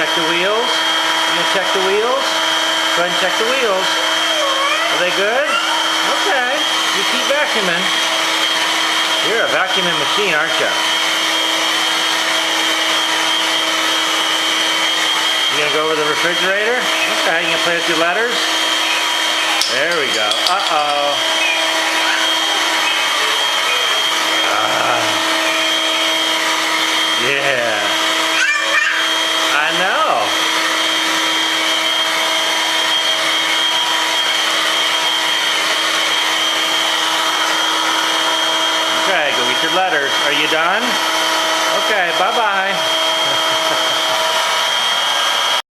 check the wheels. You gonna check the wheels? Go ahead and check the wheels. Are they good? Okay. You keep vacuuming. You're a vacuuming machine, aren't you? You gonna go over the refrigerator? Okay, you gonna play with your letters? There we go. Uh-oh. Yeah. I know. Okay, go get your letters. Are you done? Okay, bye-bye.